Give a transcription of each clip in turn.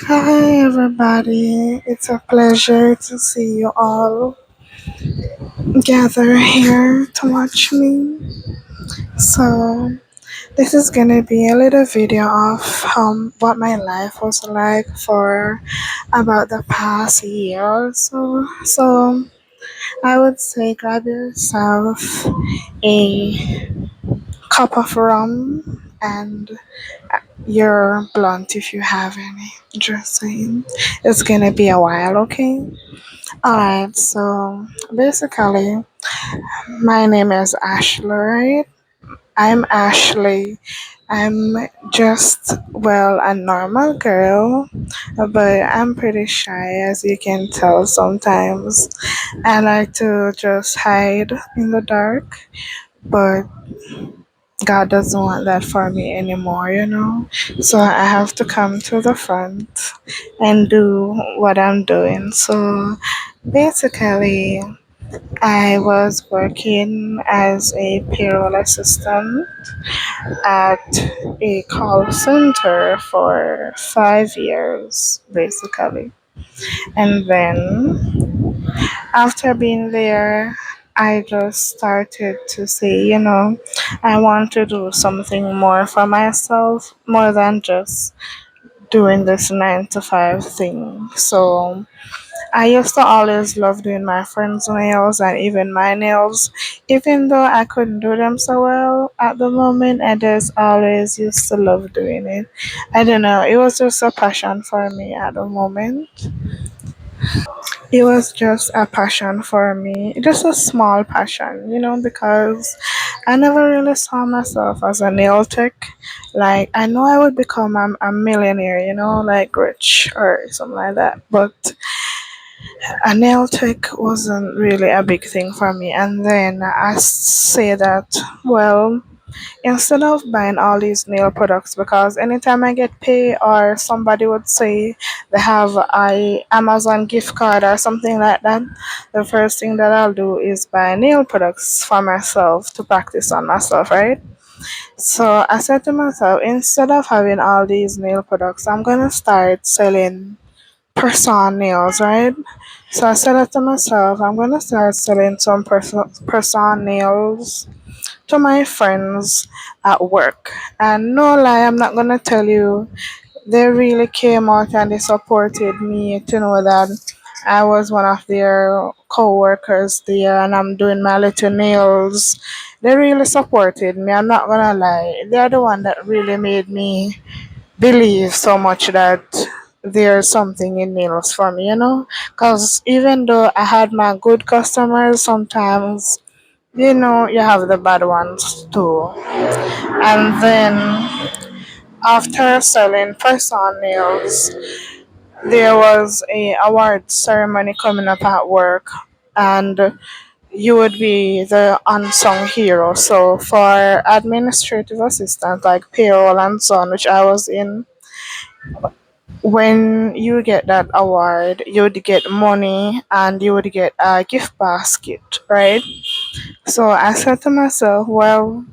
Hi, everybody. It's a pleasure to see you all gather here to watch me. So, this is gonna be a little video of what my life was like for about the past year or so. So, I would say grab yourself a cup of rum and your blunt if you have any. Just saying. It's gonna be a while, okay? Alright, so basically, my name is Ashley, right? I'm Ashley. I'm just, well, a normal girl, but I'm pretty shy, as you can tell sometimes. I like to just hide in the dark, but God doesn't want that for me anymore. So I have to come to the front and do what I'm doing. So basically, I was working as a payroll assistant at a call center for 5 years, basically. And then after being there, I just started to say, I want to do something more for myself, more than just doing this 9 to 5 thing. So I used to always love doing my friends' nails and even my nails, even though I couldn't do them so well at the moment. I just always used to love doing it. I don't know, it was just a passion for me at the moment. It was just a passion for me, just a small passion, because I never really saw myself as a nail tech. Like, I know I would become a millionaire, like rich or something like that, but a nail tech wasn't really a big thing for me. And then I say that, well, instead of buying all these nail products, because anytime I get paid or somebody would say they have a Amazon gift card or something like that, the first thing that I'll do is buy nail products for myself to practice on myself, right? So I said to myself, instead of having all these nail products, I'm gonna start selling person nails, right? So I said to myself, I'm gonna start selling some person nails to my friends at work. And no lie, I'm not gonna tell you, they really came out and they supported me to know that I was one of their co-workers there and I'm doing my little nails. They really supported me, I'm not gonna lie. They're the one that really made me believe so much that there's something in nails for me. Because even though I had my good customers, sometimes, you have the bad ones too. And then after selling person nails, there was a award ceremony coming up at work, and you would be the unsung hero. So for administrative assistant like payroll and so on, which I was in, when you get that award, you would get money and you would get a gift basket, right? So I said to myself, well,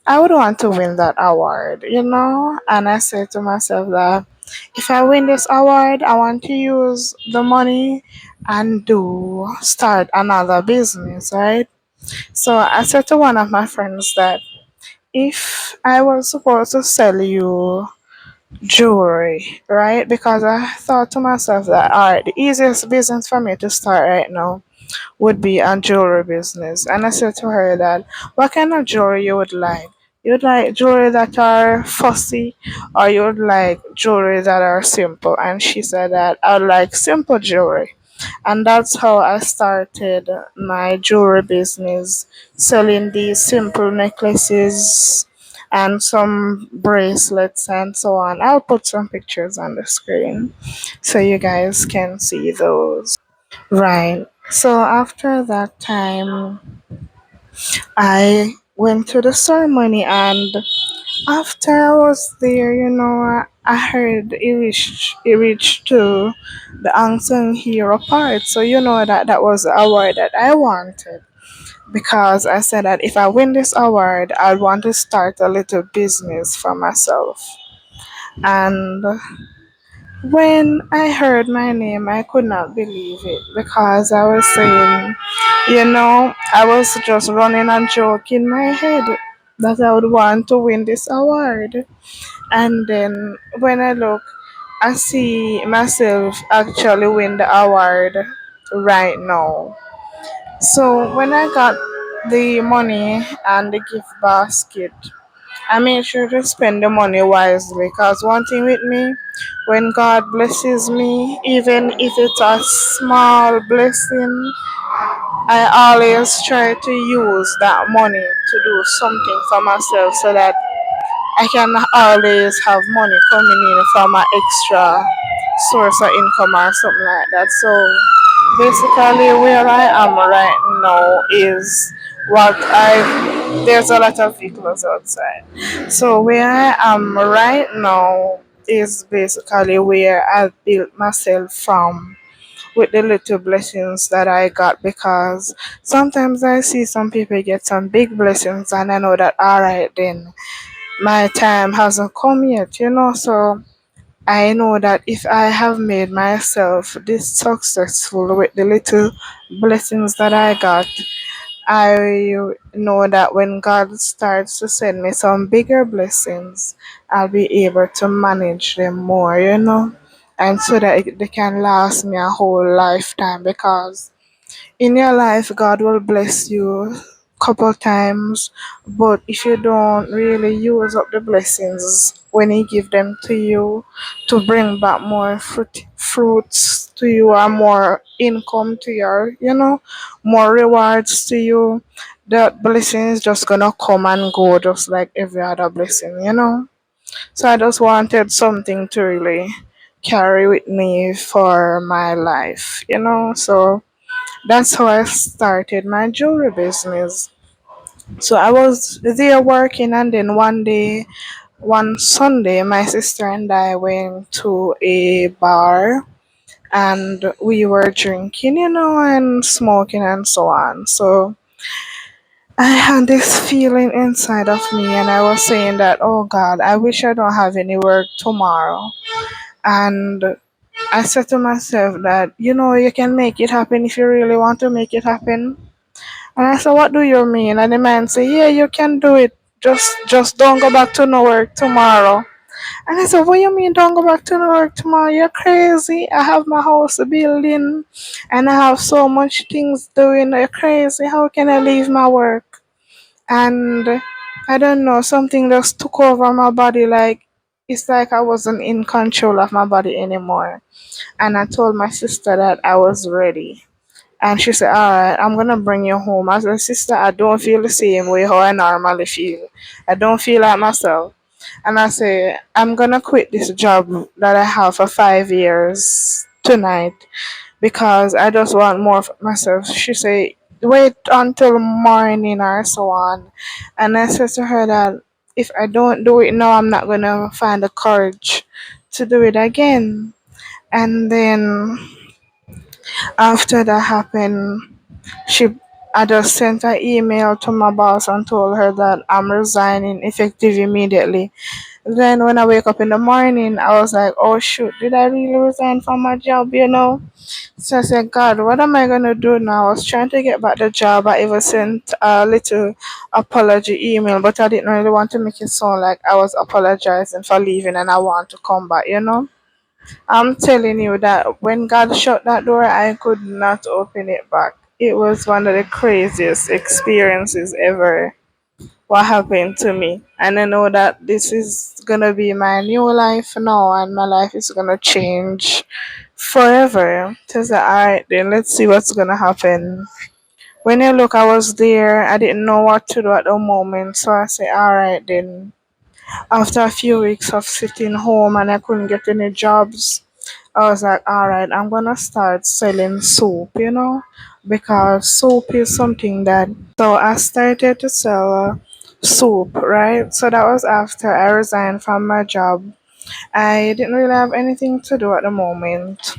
I would want to win that award. And I said to myself that if I win this award, I want to use the money and do start another business, right? So I said to one of my friends that if I was supposed to sell you jewelry, right? Because I thought to myself that, all right, the easiest business for me to start right now would be a jewelry business. And I said to her that, what kind of jewelry you would like? You would like jewelry that are fussy, or you would like jewelry that are simple? And she said that I would like simple jewelry. And that's how I started my jewelry business, selling these simple necklaces and some bracelets and so on. I'll put some pictures on the screen so you guys can see those. Right. So after that time, I went to the ceremony, and after I was there, I heard it reached to the unsung hero part. So that was the award that I wanted, because I said that if I win this award, I want to start a little business for myself. And When I heard my name, I could not believe it because I was saying, I was just running a joke in my head that I would want to win this award. And then when I look, I see myself actually win the award right now. So when I got the money and the gift basket, I made sure to spend the money wisely because one thing with me, when God blesses me, even if it's a small blessing, I always try to use that money to do something for myself so that I can always have money coming in from an extra source of income or something like that. So basically, where I am right now is what I. There's a lot of vehicles outside. So where I am right now is basically where I built myself from with the little blessings that I got because sometimes I see some people get some big blessings and I know that all right then my time hasn't come yet. So I know that if I have made myself this successful with the little blessings that I got, I know that when God starts to send me some bigger blessings, I'll be able to manage them more, and so that they can last me a whole lifetime because in your life God will bless you couple times, but if you don't really use up the blessings when he give them to you to bring back more fruits to you or more income to your more rewards to you, that blessing is just gonna come and go just like every other blessing. So I just wanted something to really carry with me for my life. So that's how I started my jewelry business. So I was there working, and then one Sunday, my sister and I went to a bar and we were drinking, and smoking and so on. So I had this feeling inside of me, and I was saying that, oh God, I wish I don't have any work tomorrow. And I said to myself that, you can make it happen if you really want to make it happen. And I said, what do you mean? And the man said, yeah, you can do it. Just don't go back to no work tomorrow. And I said, what you mean don't go back to no work tomorrow? You're crazy. I have my house building and I have so much things doing. You're crazy. How can I leave my work? And I don't know, something just took over my body. Like, it's like I wasn't in control of my body anymore. And I told my sister that I was ready. And she said, all right, I'm going to bring you home. I said, sister, I don't feel the same way how I normally feel. I don't feel like myself. And I say, I'm going to quit this job that I have for 5 years tonight because I just want more for myself. She said, wait until morning or so on. And I said to her that if I don't do it now, I'm not going to find the courage to do it again. And then after that happened, she I just sent an email to my boss and told her that I'm resigning effective immediately. Then when I wake up in the morning, I was like, oh shoot, did I really resign from my job? So I said, God, what am I gonna do now? I was trying to get back the job. I even sent a little apology email, but I didn't really want to make it sound like I was apologizing for leaving and I want to come back. I'm telling you that when God shut that door, I could not open it back. It was one of the craziest experiences ever. What happened to me, and I know that this is gonna be my new life now, and my life is gonna change forever. So I said, all right, then let's see what's gonna happen. When I look, I was there. I didn't know what to do at the moment, so I said, all right, then. After a few weeks of sitting home and I couldn't get any jobs, I was like, all right, I'm gonna start selling soap, because soap is something that. So I started to sell soap, right? So that was after I resigned from my job. I didn't really have anything to do at the moment,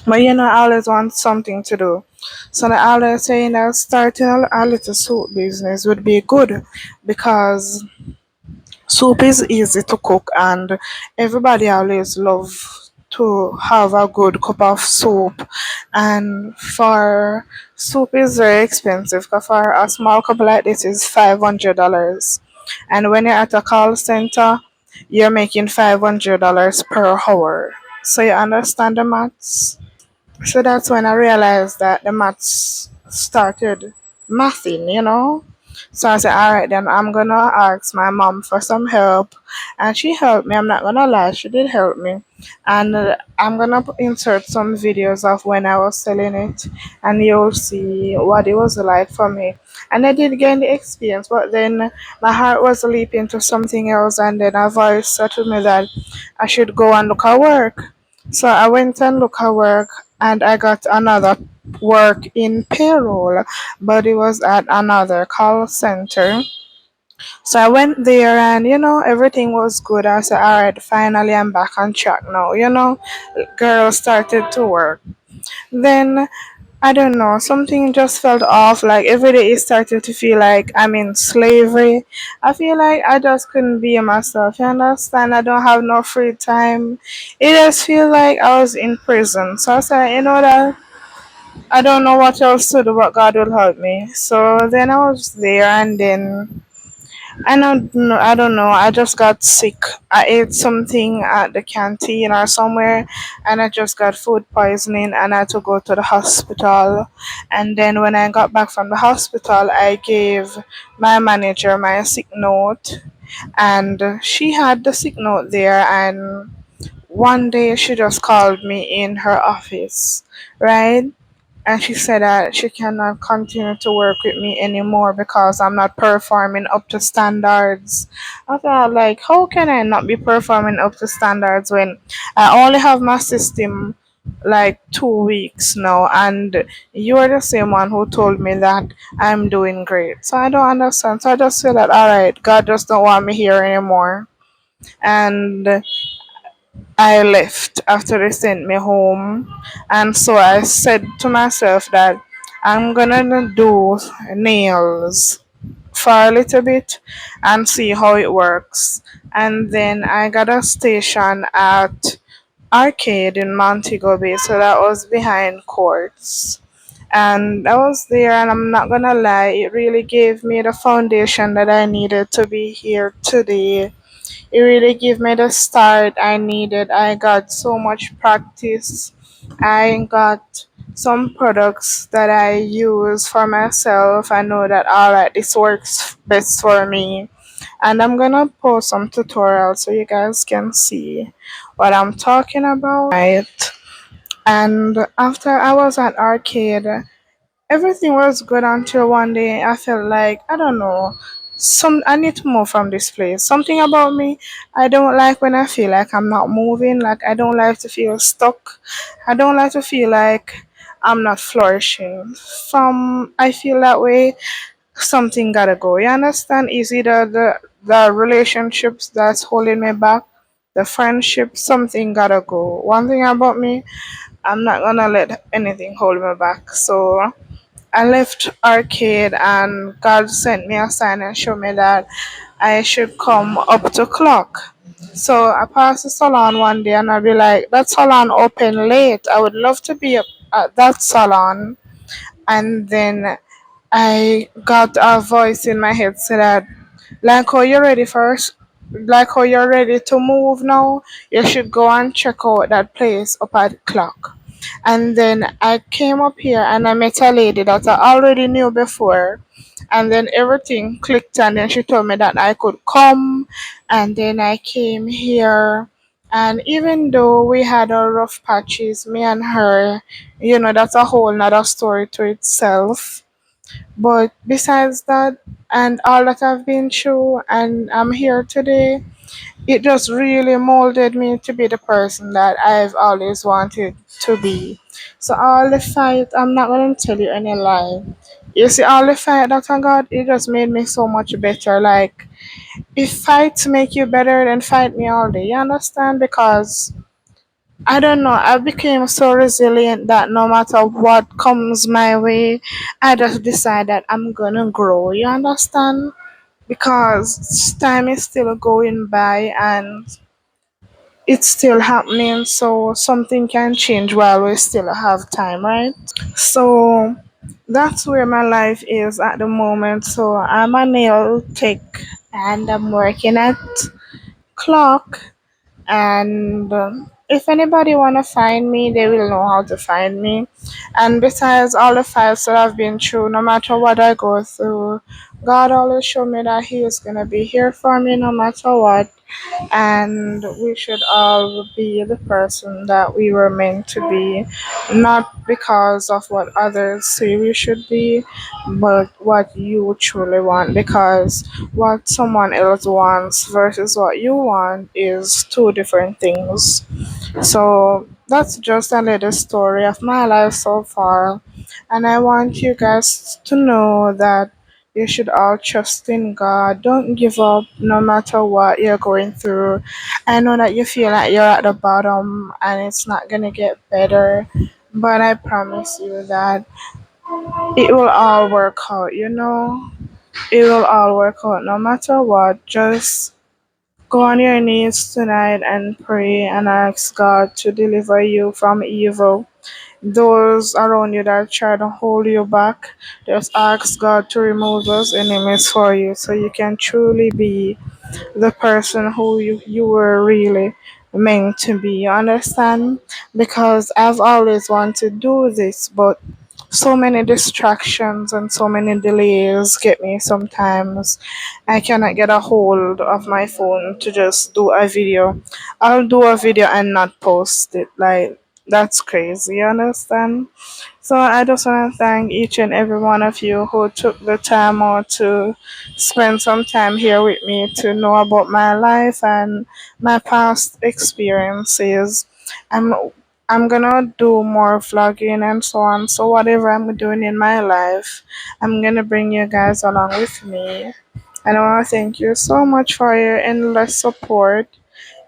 but I always want something to do. So I always saying that starting a little soap business would be good because soup is easy to cook and everybody always love to have a good cup of soup. And for soup is very expensive. 'Cause for a small cup like this is $500. And when you're at a call center, you're making $500 per hour. So you understand the maths? So that's when I realized that the maths started mathing. So I said, all right, then I'm gonna ask my mom for some help, and she helped me. I'm not gonna lie, she did help me, and I'm gonna insert some videos of when I was selling it, and you'll see what it was like for me. And I did gain the experience, but then my heart was leaping to something else, and then a voice said to me that I should go and look at work. So I went and looked at work, and I got another work in payroll, but it was at another call center. So I went there, and everything was good. I said, all right, finally I'm back on track now. Girl started to work. Then I don't know, something just felt off. Like every day it started to feel like I'm in slavery. I feel like I just couldn't be myself. You understand? I don't have no free time. It just feels like I was in prison. So I said, that I don't know what else to do, but God will help me. So then I was there, and then I don't know. I just got sick. I ate something at the canteen or somewhere, and I just got food poisoning, and I had to go to the hospital. And then when I got back from the hospital, I gave my manager my sick note, and she had the sick note there. And one day she just called me in her office, right? And she said that she cannot continue to work with me anymore because I'm not performing up to standards. I thought, like, how can I not be performing up to standards when I only have my system like 2 weeks now, and you're the same one who told me that I'm doing great. So I don't understand. So I just feel that, all right, God just don't want me here anymore. And I left after they sent me home, and so I said to myself that I'm gonna do nails for a little bit and see how it works. And then I got a station at Arcade in Montego Bay, so that was behind courts. And I was there, and I'm not gonna lie, it really gave me the foundation that I needed to be here today. It really gave me the start I needed. I got so much practice. I got some products that I use for myself. I know that all right, this works best for me. And I'm gonna post some tutorials so you guys can see what I'm talking about. Right. And after I was at arcade, everything was good until one day I felt like, I don't know, I need to move from this place. Something about me, I don't like when I feel like I'm not moving. Like I don't like to feel stuck. I don't like to feel like I'm not flourishing. From I feel that way, something gotta go. You understand? Is either the relationships that's holding me back, the friendship, something gotta go. One thing about me, I'm not gonna let anything hold me back. So I left arcade, and God sent me a sign and showed me that I should come up to clock. So I passed the salon one day, and I'll be like, that salon open late. I would love to be up at that salon. And then I got a voice in my head said that, like how you're ready first, like how you're ready to move now, you should go and check out that place up at clock. And then I came up here, and I met a lady that I already knew before. And then everything clicked, and then she told me that I could come. And then I came here. And even though we had our rough patches, me and her, that's a whole nother story to itself. But besides that, and all that I've been through, and I'm here today, it just really molded me to be the person that I've always wanted to be. So all the fight, I'm not gonna tell you any lie. You see, all the fight that I got, it just made me so much better. Like, if fights make you better, then fight me all day. You understand? Because I don't know, I became so resilient that no matter what comes my way, I just decide that I'm gonna grow. You understand? Because time is still going by, and it's still happening, so something can change while we still have time, right? So that's where my life is at the moment. So I'm a nail tech and I'm working at clock. And if anybody want to find me, they will know how to find me. And besides all the fights that I've been through, no matter what I go through, God always show me that He is going to be here for me no matter what. And we should all be the person that we were meant to be, not because of what others say we should be, but what you truly want, because what someone else wants versus what you want is two different things. So that's just a little story of my life so far. And I want you guys to know that you should all trust in God. Don't give up no matter what you're going through. I know that you feel like you're at the bottom and it's not going to get better. But I promise you that it will all work out, you know? It will all work out no matter what. Just go on your knees tonight and pray and ask God to deliver you from evil. Those around you that try to hold you back, just ask God to remove those enemies for you so you can truly be the person who you were really meant to be. You understand? Because I've always wanted to do this, but so many distractions and so many delays get me sometimes. I cannot get a hold of my phone to just do a video. I'll do a video and not post it. Like, that's crazy, you understand? So I just want to thank each and every one of you who took the time out to spend some time here with me to know about my life and my past experiences. I'm I'm gonna do more vlogging and so on. So whatever I'm doing in my life, I'm gonna bring you guys along with me. And I wanna thank you so much for your endless support.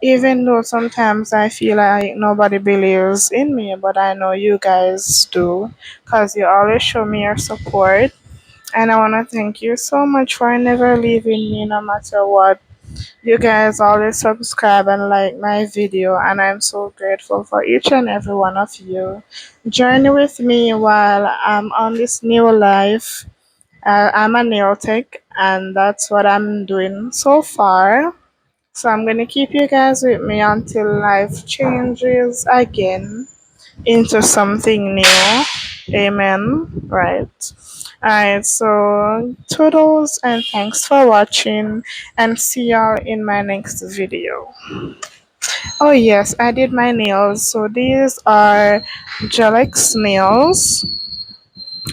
Even though sometimes I feel like nobody believes in me, but I know you guys do, because you always show me your support. And I want to thank you so much for never leaving me no matter what. You guys always subscribe and like my video, and I'm so grateful for each and every one of you. Journey with me while I'm on this new life. I'm a nail tech, and that's what I'm doing so far. So I'm gonna keep you guys with me until life changes again into something new. Amen. Right. Alright, so toodles and thanks for watching and see y'all in my next video. Oh yes, I did my nails. So these are Gelex nails.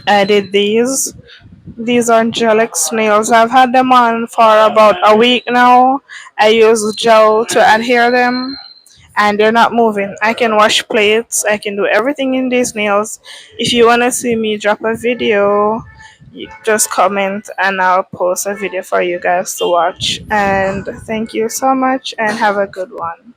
I did these. These are Gelex nails. I've had them on for about a week now. I use gel to adhere them and they're not moving. I can wash plates, I can do everything in these nails. If you want to see me drop a video, you just comment and I'll post a video for you guys to watch. And thank you so much and have a good one.